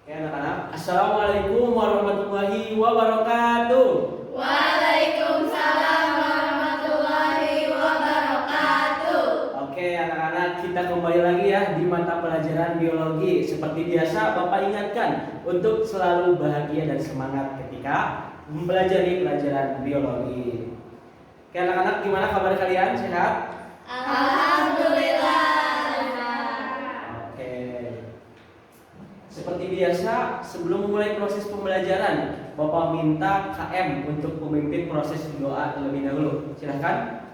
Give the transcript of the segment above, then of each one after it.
Oke anak-anak, Assalamualaikum warahmatullahi wabarakatuh. Waalaikumsalam warahmatullahi wabarakatuh. Oke anak-anak, kita kembali lagi ya di mata pelajaran biologi. Seperti biasa Bapak ingatkan untuk selalu bahagia dan semangat ketika mempelajari pelajaran biologi. Oke anak-anak, gimana kabar kalian? Sehat? Alhamdulillah. Oke. Seperti biasa, sebelum memulai proses pembelajaran, Bapak minta KM untuk memimpin proses doa terlebih dahulu. Silahkan.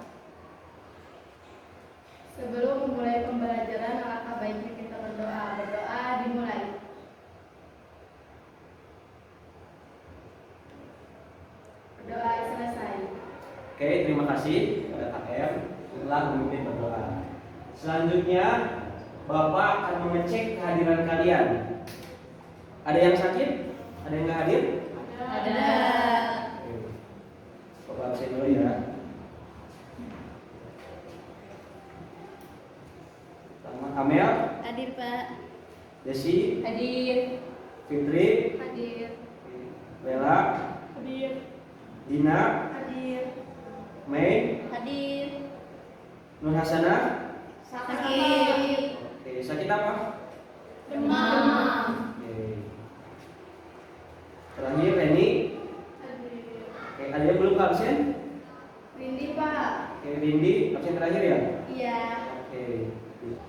Sebelum memulai pembelajaran, alangkah baiknya kita berdoa. Berdoa dimulai. Berdoa selesai. Oke, terima kasih kepada KM telah memimpin berdoa. Selanjutnya, Bapak akan mengecek kehadiran kalian. Ada yang sakit? Ada yang nggak hadir? Ada. Bapak absen dulu ya. Pertama, Amel, Hadir, Pak. Desi, Hadir. Fitri, Hadir. Bella, Hadir. Dina, Hadir. Mei, Hadir. Nur Hasanah. Sakit. Oke, sakit apa? Demam. Oke. Terakhir, Reni. Hadir. Oke, ada yang belum absen? Rindi, Pak. Oke, Rindi, absen terakhir ya? Iya.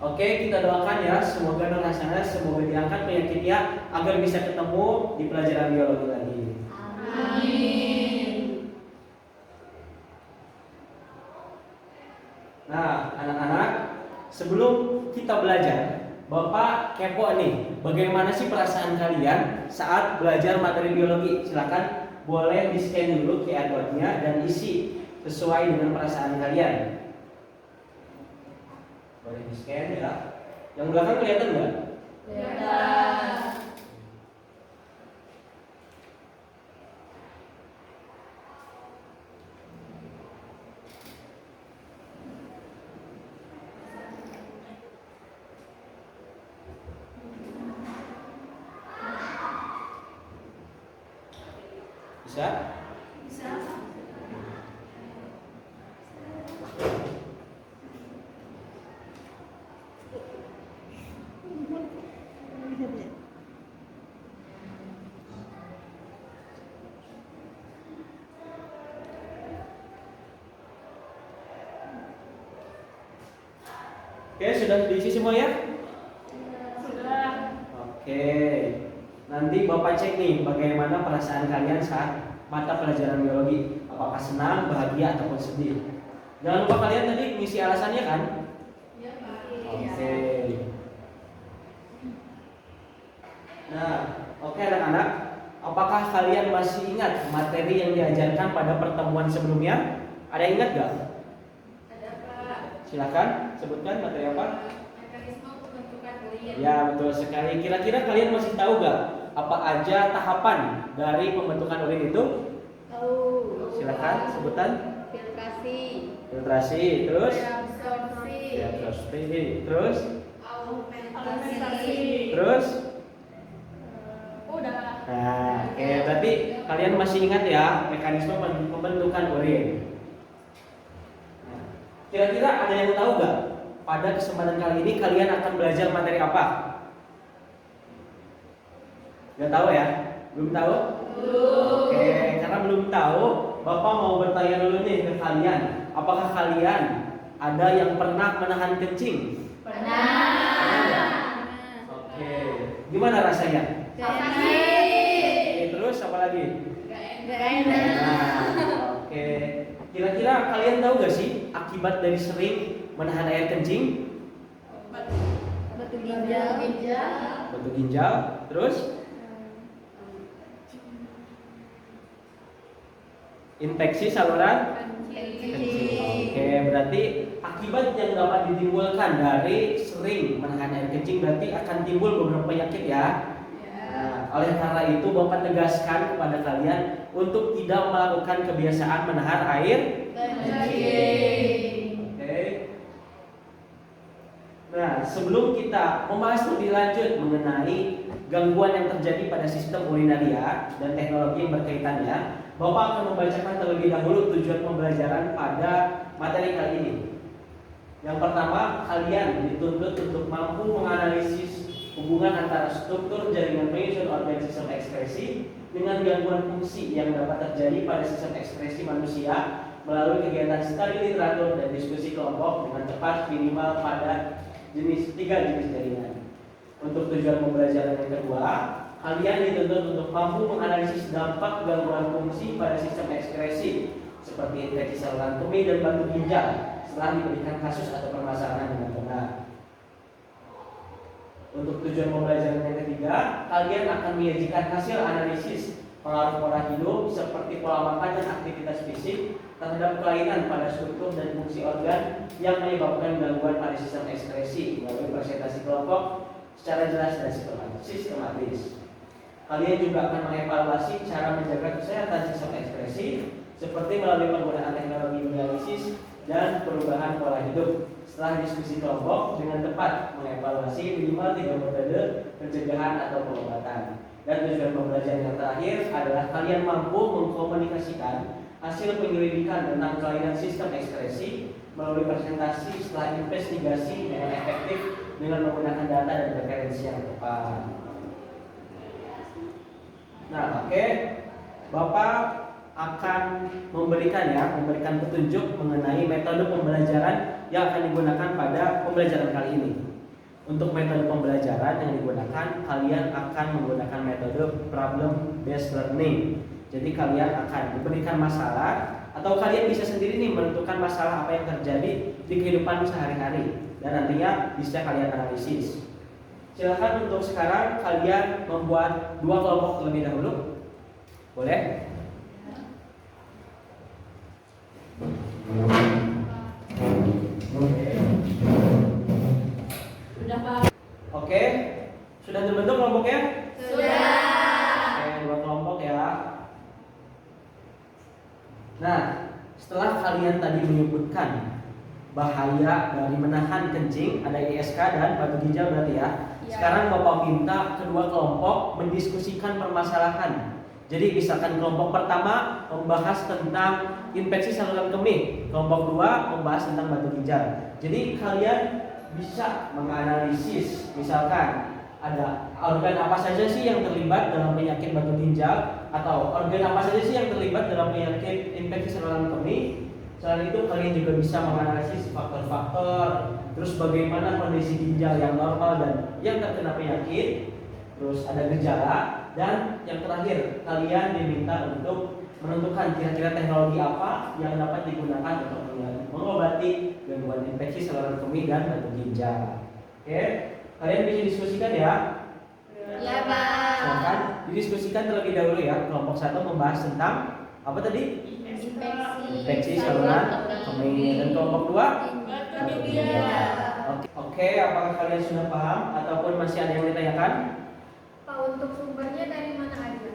Oke, kita doakan ya, semoga Nur Hasanah semoga diangkat penyakitnya agar bisa ketemu di pelajaran biologi lagi. Amin. Nah, anak-anak, sebelum kita belajar, Bapak kepo nih, bagaimana sih perasaan kalian saat belajar materi biologi? Silakan boleh di-scan dulu QR code-nya dan isi sesuai dengan perasaan kalian. Boleh di-scan ya. Yang belakang kelihatan nggak? Dadah. Bisa? Bisa. Oke, sudah diisi semua ya? Sudah. Oke. Nanti Bapak cek nih bagaimana perasaan kalian saat mata pelajaran biologi. Apakah senang, bahagia, ataupun sedih. Jangan lupa kalian tadi ngisi alasannya kan? Ya, Pak. Oke. Nah, oke anak-anak. Apakah kalian masih ingat materi yang diajarkan pada pertemuan sebelumnya? Ada yang ingat gak? Ada, Pak. Silakan sebutkan materi apa? Mekanisme pembentukan urin. Ya betul sekali. Kira-kira kalian masih tahu gak apa aja tahapan dari pembentukan urin itu? Tahu. Silakan sebutan. Filtrasi. Filtrasi, terus Reabsorpsi. reabsorpsi, terus Augmentasi. terus. Udah. Nah, oke, berarti kalian masih ingat ya mekanisme pembentukan urin. Nah, kira-kira ada yang tahu gak pada kesempatan kali ini kalian akan belajar materi apa? Gak tahu ya? Belum tahu? Oke, karena belum tahu, Bapak mau bertanya dulu nih ke kalian. Apakah kalian ada yang pernah menahan kencing? Pernah. Oke, gimana rasanya? Sakit. Terus apa lagi? Gak enak. Nah, oke. Kira-kira kalian tahu gak sih akibat dari sering menahan air kencing? Batu ginjal. Batu ginjal, terus infeksi saluran kencing. Oke, berarti akibat yang dapat ditimbulkan dari sering menahan air kencing berarti akan timbul beberapa penyakit ya. Nah, oleh karena itu Bapak tegaskan kepada kalian untuk tidak melakukan kebiasaan menahan air kencing. Oke. Nah, sebelum kita membahas lebih lanjut mengenai gangguan yang terjadi pada sistem urinaria dan teknologi yang berkaitannya, Bapak akan membacakan terlebih dahulu tujuan pembelajaran pada materi kali ini. Yang pertama, kalian dituntut untuk mampu menganalisis hubungan antara struktur jaringan penyusun organ sistem ekskresi dengan gangguan fungsi yang dapat terjadi pada sistem ekskresi manusia melalui kegiatan studi literatur dan diskusi kelompok dengan tepat minimal pada tiga jenis jaringan. Untuk tujuan pembelajaran yang kedua, kalian dituntut untuk mampu menganalisis dampak gangguan fungsi pada sistem ekskresi seperti infeksi saluran kemih dan batu ginjal setelah diberikan kasus atau permasalahan dengan benar. Untuk tujuan pembelajaran yang ketiga, kalian akan menyajikan hasil analisis pengaruh pola hidup seperti pola makan dan aktivitas fisik terhadap kelainan pada struktur dan fungsi organ yang menyebabkan gangguan pada sistem ekskresi melalui presentasi kelompok secara jelas dan sistematis. Kalian juga akan mengevaluasi cara menjaga kesehatan sistem ekskresi seperti melalui penggunaan teknologi dialisis dan perubahan pola hidup. Setelah diskusi kelompok dengan tepat mengevaluasi minimal 3 metode pencegahan atau pengobatan. Dan tujuan pembelajaran yang terakhir adalah kalian mampu mengkomunikasikan hasil penyelidikan tentang kelainan sistem ekskresi melalui presentasi setelah investigasi dengan efektif dengan menggunakan data dan referensi yang tepat. Nah, oke. Bapak akan memberikan petunjuk mengenai metode pembelajaran yang akan digunakan pada pembelajaran kali ini. Untuk metode pembelajaran yang digunakan, kalian akan menggunakan metode problem based learning. Jadi kalian akan diberikan masalah atau kalian bisa sendiri nih menentukan masalah apa yang terjadi di kehidupan sehari-hari dan nantinya bisa kalian analisis. Silakan untuk sekarang kalian membuat 2 kelompok terlebih dahulu. Boleh? Sudah, Pak. Oke. Sudah terbentuk kelompoknya? Sudah. Oke, 2 kelompok ya. Nah, setelah kalian tadi menyebutkan bahaya dari menahan kencing, ada ISK dan batu ginjal berarti ya. Sekarang Bapak minta kedua kelompok mendiskusikan permasalahan. Jadi misalkan kelompok pertama membahas tentang infeksi saluran kemih, kelompok 2 membahas tentang batu ginjal. Jadi kalian bisa menganalisis misalkan ada organ apa saja sih yang terlibat dalam penyakit batu ginjal atau organ apa saja sih yang terlibat dalam penyakit infeksi saluran kemih. Selain itu kalian juga bisa menganalisis faktor-faktor, terus bagaimana kondisi ginjal yang normal dan yang terkena penyakit, terus ada gejala, dan yang terakhir kalian diminta untuk menentukan kira-kira teknologi apa yang dapat digunakan untuk mengobati gangguan infeksi saluran kemih dan batu ginjal. Oke, kalian bisa diskusikan ya. Ya, Pak. Silakan didiskusikan terlebih dahulu ya. Kelompok 1 membahas tentang apa tadi? Infeksi saluran kemih. Dan kelompok 2 batu ginjal. Oke, apakah kalian sudah paham ataupun masih ada yang ditanyakan? Pak, untuk sumbernya dari mana aja?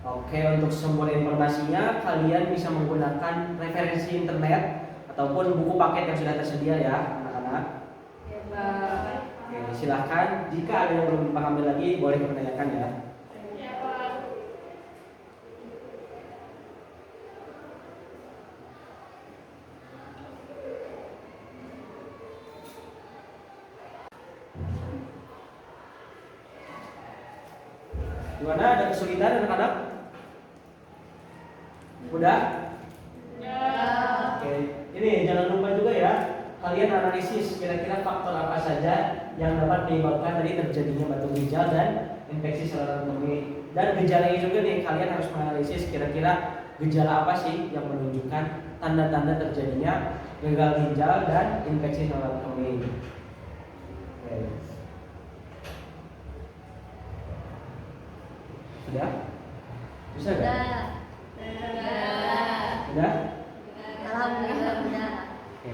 Oke, untuk sumber informasinya kalian bisa menggunakan referensi internet ataupun buku paket yang sudah tersedia ya, anak-anak. Ya, Pak. Oke, silahkan jika ada yang belum dipahami lagi boleh menanyakan ya. Ya, Pak. Gimana, ada kesulitan anak-anak? Udah? Ya. Oke, ini jangan lupa juga ya, kalian analisis kira-kira faktor apa saja yang dapat menyebabkan tadi terjadinya batu ginjal dan infeksi saluran kemih. Dan gejalanya juga nih, kalian harus menganalisis kira-kira gejala apa sih yang menunjukkan tanda-tanda terjadinya gagal ginjal dan infeksi saluran kemih. Oke. Sudah? Bisa nggak? Sudah? Alhamdulillah udah. Oke.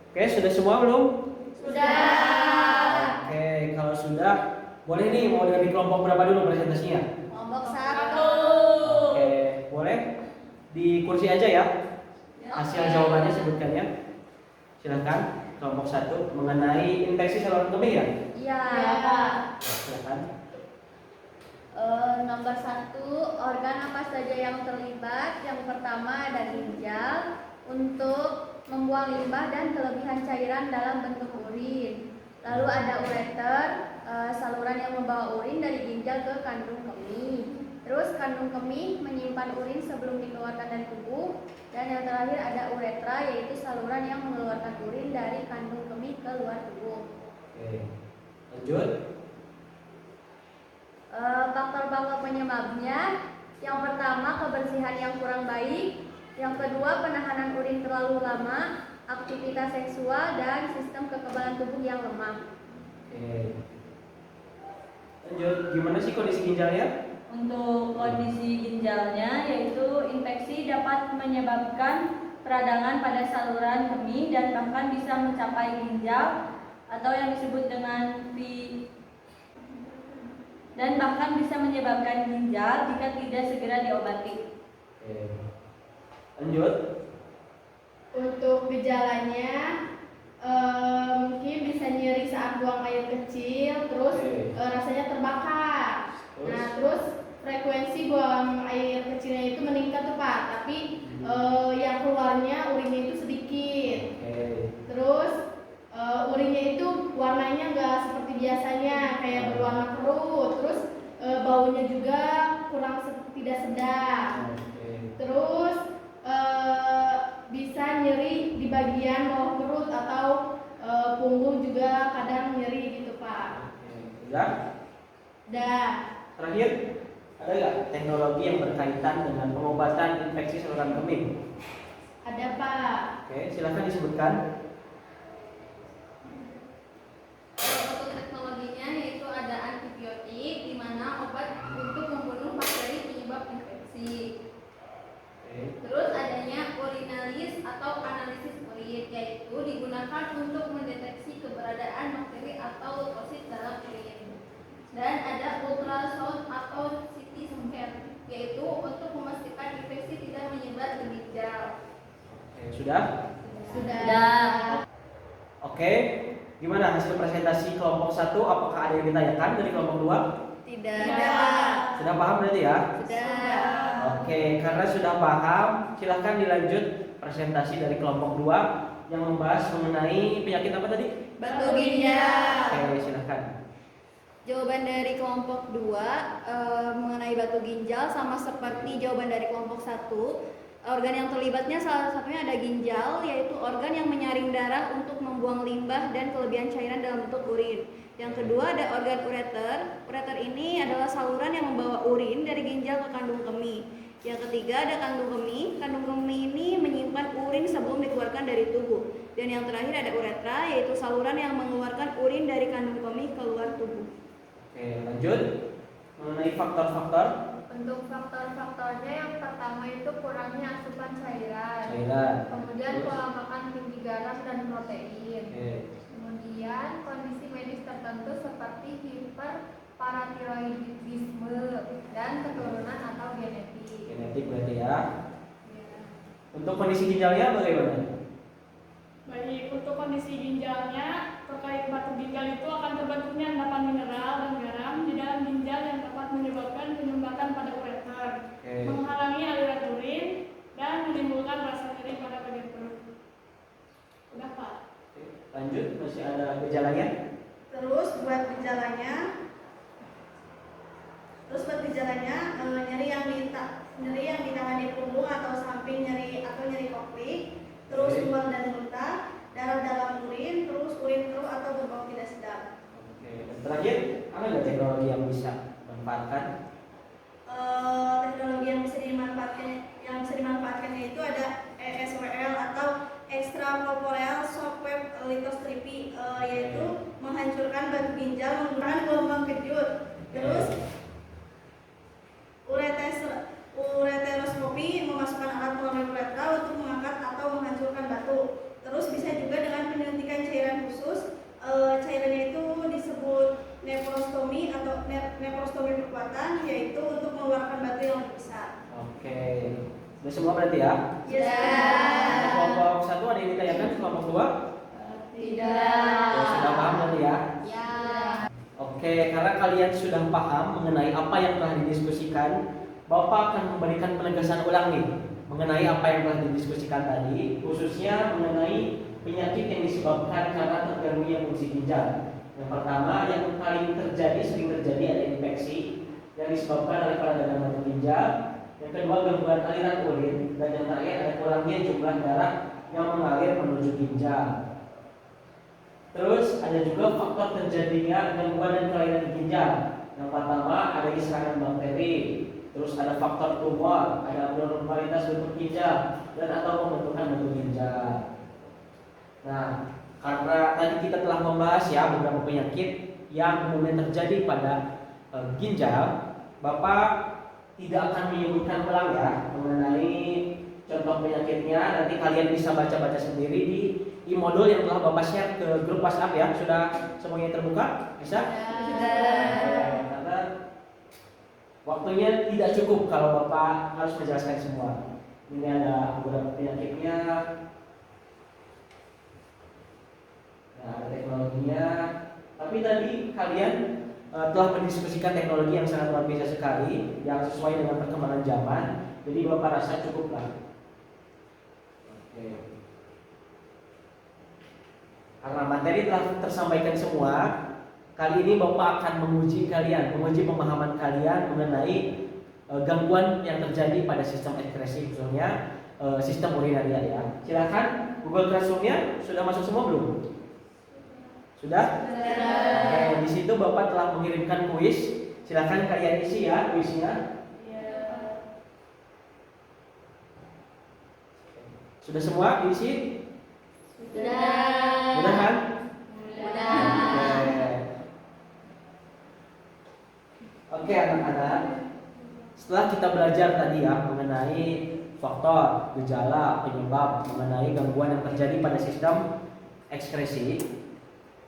Oke, sudah semua belum? Sudah. Oke, kalau sudah, boleh nih mau dari kelompok berapa dulu presentasinya? Kelompok 1. Oke, boleh di kursi aja ya. Hasil jawabannya sebutkan ya. Silakan kelompok 1 mengenai infeksi saluran kemih ya. Iya, Pak. Silakan. Nomor 1, organ apa saja yang terlibat? Yang pertama ada ginjal untuk membuang limbah dan kelebihan cairan dalam bentuk urin. Lalu ada ureter, saluran yang membawa urin dari ginjal ke kandung kemih. Terus kandung kemih menyimpan urin sebelum dikeluarkan dari tubuh. Dan yang terakhir ada uretra, yaitu saluran yang mengeluarkan urin dari kandung kemih ke luar tubuh. Oke. Lanjut. Faktor-faktor penyebabnya, yang pertama kebersihan yang kurang baik, yang kedua penahanan urin terlalu lama, aktivitas seksual, dan sistem kekebalan tubuh yang lemah. Oke. Lanjut, gimana sih kondisi ginjalnya? Untuk kondisi ginjalnya yaitu infeksi dapat menyebabkan peradangan pada saluran kemih dan bahkan bisa mencapai ginjal atau yang disebut dengan dan bahkan bisa menyebabkan ginjal jika tidak segera diobati. Oke. Lanjut. Untuk gejalanya, mungkin bisa nyeri saat buang air kecil, terus rasanya terbakar. Nah, terus frekuensi buang air kecilnya itu meningkat tuh Pak, tapi yang keluarnya urinnya itu sedikit. Terus urinnya itu warnanya nggak seperti biasanya, kayak berwarna kerut. Terus baunya juga tidak sedap. Terus bisa nyeri di bagian bawah perut atau punggung juga kadang nyeri gitu Pak. Dah. Terakhir, ada nggak teknologi yang berkaitan dengan pengobatan infeksi saluran kemih? Ada Pak. Oke, silakan disebutkan. Untuk teknologinya yaitu ada antibiotik, di mana obat untuk membunuh bakteri penyebab infeksi. Terus adanya urinalis atau analisis urin, yaitu digunakan untuk mendeteksi keberadaan bakteri atau leukosit dalam urin. Dan ada ultrasound atau CT scan, yaitu untuk memastikan infeksi tidak menyebar ke ginjal. Oke, sudah? Sudah. Oke, gimana hasil presentasi kelompok 1? Apakah ada yang ditanyakan dari kelompok 2? Tidak. Sudah paham berarti ya? Sudah. Oke, karena sudah paham, silahkan dilanjut presentasi dari kelompok 2 yang membahas mengenai penyakit apa tadi? Batu ginjal. Oke, silahkan. Jawaban dari kelompok 2 mengenai batu ginjal sama seperti jawaban dari kelompok 1. Organ yang terlibatnya salah satunya ada ginjal, yaitu organ yang menyaring darah untuk membuang limbah dan kelebihan cairan dalam bentuk urin. Yang kedua ada organ ureter. Ureter ini adalah saluran yang membawa urin dari ginjal ke kandung kemih. Yang ketiga ada kandung kemih. Kandung kemih ini menyimpan urin sebelum dikeluarkan dari tubuh. Dan yang terakhir ada uretra, yaitu saluran yang mengeluarkan urin dari kandung kemih keluar tubuh. Oke, lanjut mengenai faktor-faktor. Untuk faktor-faktornya, yang pertama itu kurangnya asupan cairan. Kemudian Terus? pola makan tinggi garam dan protein. Oke. Kemudian kondisi medis tertentu seperti hiperparatiroidisme dan keturunan atau genetik. Genetik berarti ya. Untuk kondisi ginjalnya bagaimana? Baik, untuk kondisi ginjalnya terkait batu ginjal itu akan terbentuknya endapan mineral dan garam di dalam ginjal yang dapat menyebabkan penyumbatan pada ureter, menghalangi aliran urin dan menimbulkan rasa nyeri pada bagian perut. Udah Pak. Lanjut, masih ada gejalanya? Terus buat gejalanya nyeri yang di tangan di punggung atau samping nyeri koklik, terus mual dan muntah, darah dalam urin, terus urin keruh atau berbau tidak sedap. Oke. Dan terakhir, ada nggak teknologi yang bisa dimanfaatkan? Teknologi yang bisa dimanfaatkan itu ada ESWL atau extracorporeal shock wave lithotripsy, yaitu kalian sudah paham mengenai apa yang telah didiskusikan, Bapak akan memberikan penegasan ulang nih mengenai apa yang telah didiskusikan tadi, khususnya mengenai penyakit yang disebabkan karena terganggunya fungsi ginjal. Yang pertama, yang paling sering terjadi ada infeksi yang disebabkan oleh peradangan batu ginjal. Yang kedua, gangguan aliran urin, dan yang terakhir ada kurangnya jumlah darah yang mengalir menuju ginjal. Terus ada juga faktor terjadinya gangguan dan kelainan di ginjal. Yang pertama, adanya serangan bakteri. Terus ada faktor tumor, ada abnormalitas bentuk ginjal, dan atau pembentukan batu ginjal. Nah, karena tadi kita telah membahas ya beberapa penyakit yang umumnya terjadi pada ginjal, Bapak tidak akan menyebutkan ulang ya mengenai contoh penyakitnya. Nanti kalian bisa baca-baca sendiri di e-modul yang telah Bapak share ke grup WhatsApp ya. Sudah semuanya terbuka? Bisa? Sudah. Karena waktunya tidak cukup kalau Bapak harus menjelaskan semua. Ini ada beberapa penyakitnya. Nah, ada teknologinya. Tapi tadi kalian telah mendiskusikan teknologi yang sangat luar biasa sekali, yang sesuai dengan perkembangan zaman. Jadi Bapak rasa cukup lah. Oke. Karena materi telah tersampaikan semua, kali ini Bapak akan menguji pemahaman kalian mengenai gangguan yang terjadi pada sistem ekskresi, khususnya sistem urinaria ya. Silakan, Google Classroom-nya sudah masuk semua belum? Sudah? Oke, di situ Bapak telah mengirimkan kuis. Silakan kalian isi ya kuisnya. Sudah semua diisi? Sudah. Mudah kan? Oke anak-anak, setelah kita belajar tadi ya mengenai faktor, gejala, penyebab, mengenai gangguan yang terjadi pada sistem ekskresi,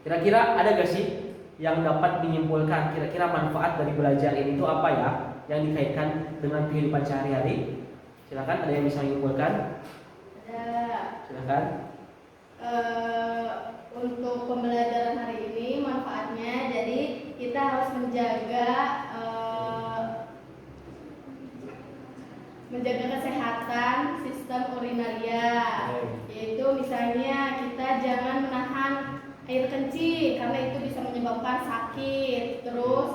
kira-kira ada gak sih yang dapat menyimpulkan kira-kira manfaat dari belajar ini itu apa ya yang dikaitkan dengan kehidupan sehari-hari? Silakan, ada yang bisa menyimpulkan? Ada. Silakan. Untuk pembelajaran hari ini manfaatnya, jadi kita harus menjaga kesehatan sistem urinaria, yaitu misalnya kita jangan menahan air kencing karena itu bisa menyebabkan sakit. Terus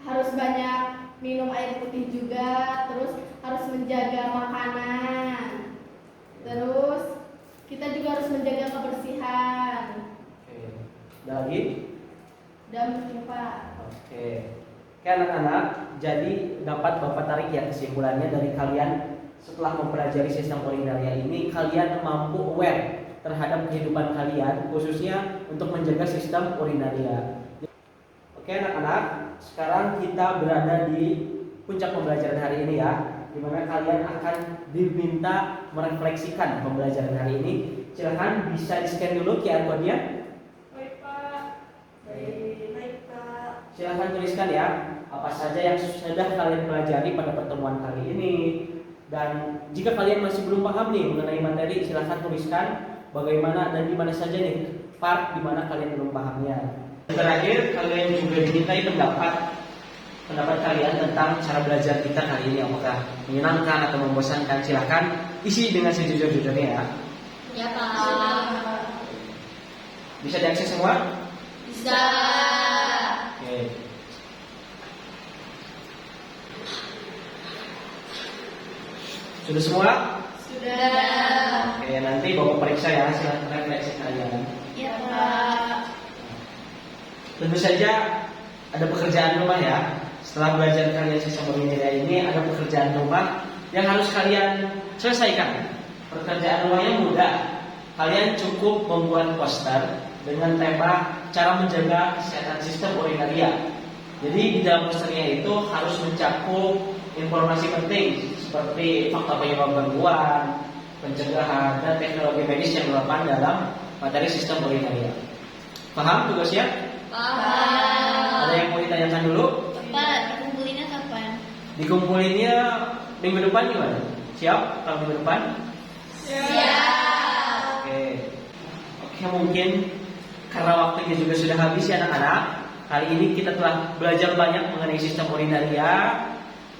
harus banyak minum air putih juga. Terus harus menjaga makanan. Terus kita juga harus menjaga kebersihan. Dari? Dan Pak. Oke anak-anak, jadi dapat Bapak tarik ya kesimpulannya dari kalian setelah mempelajari sistem urinaria ini, kalian mampu aware terhadap kehidupan kalian, khususnya untuk menjaga sistem urinaria. Oke anak-anak, sekarang kita berada di puncak pembelajaran hari ini ya, di mana kalian akan diminta merefleksikan pembelajaran hari ini. Silahkan bisa di-scan dulu QR code-nya. Baik Pak. Baik Pak. Silahkan tuliskan ya apa saja yang sudah kalian pelajari pada pertemuan kali ini. Dan jika kalian masih belum paham nih mengenai materi, silahkan tuliskan bagaimana dan di mana saja nih part di mana kalian belum pahamnya. Terakhir, kalian juga dimintai pendapat kalian tentang cara belajar kita kali ini, apakah menyenangkan atau membosankan. Silahkan isi dengan sejujur-jujurnya ya. Ya Pak. Bisa diakses semua? Bisa. Oke. Sudah semua? Sudah. Oke, nanti Bapak periksa ya hasil refleksi kalian. Ya Pak. Tentu saja ada pekerjaan rumah ya. Setelah belajar kalian sistem urinaria ini, ada pekerjaan rumah yang harus kalian selesaikan. Pekerjaan rumahnya mudah. Kalian cukup membuat poster dengan tema cara menjaga kesehatan sistem urinaria. Jadi di dalam posternya itu harus mencakup informasi penting seperti faktor penyebab gangguan, pencegahan, dan teknologi medis yang dilakukan dalam materi sistem urinaria. Paham tugasnya? Paham. Ada yang mau ditanyakan dulu? Pak, dikumpulinnya kapan? Dikumpulinnya minggu depan gimana? Siap kalau minggu depan? Siap. Oke, mungkin karena waktunya juga sudah habis ya anak-anak. Kali ini kita telah belajar banyak mengenai sistem urinaria.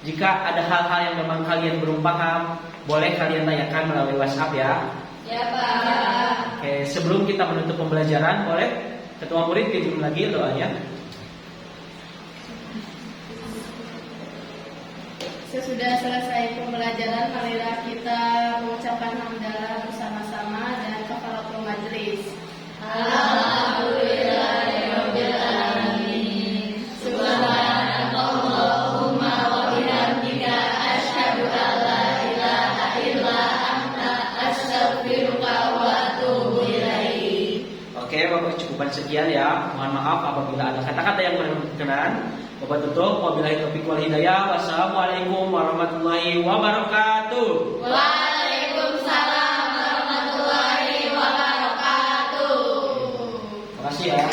Jika ada hal-hal yang memang kalian belum paham, boleh kalian tanyakan melalui WhatsApp ya. Ya Pak. Oke, sebelum kita menutup pembelajaran, boleh ketua murid pimpin lagi doanya. Sesudah selesai pembelajaran, marilah kita mengucapkan hamdalah bersama-sama dan kafaratul majelis. Alhamdulillahirabbil alamin. Subhanakallahumma wa bihamdika asyhadu an la ilaha illa anta astaghfiruka wa atubu ilaik. Oke, Bapak cukupan sekian ya. Mohon maaf apabila ada kata-kata yang berkenan. Bapak tutup. Wabillahi taufiq wal hidayah. Wassalamualaikum warahmatullahi wabarakatuh. Waalaikumsalam warahmatullahi wabarakatuh. Terima kasih ya.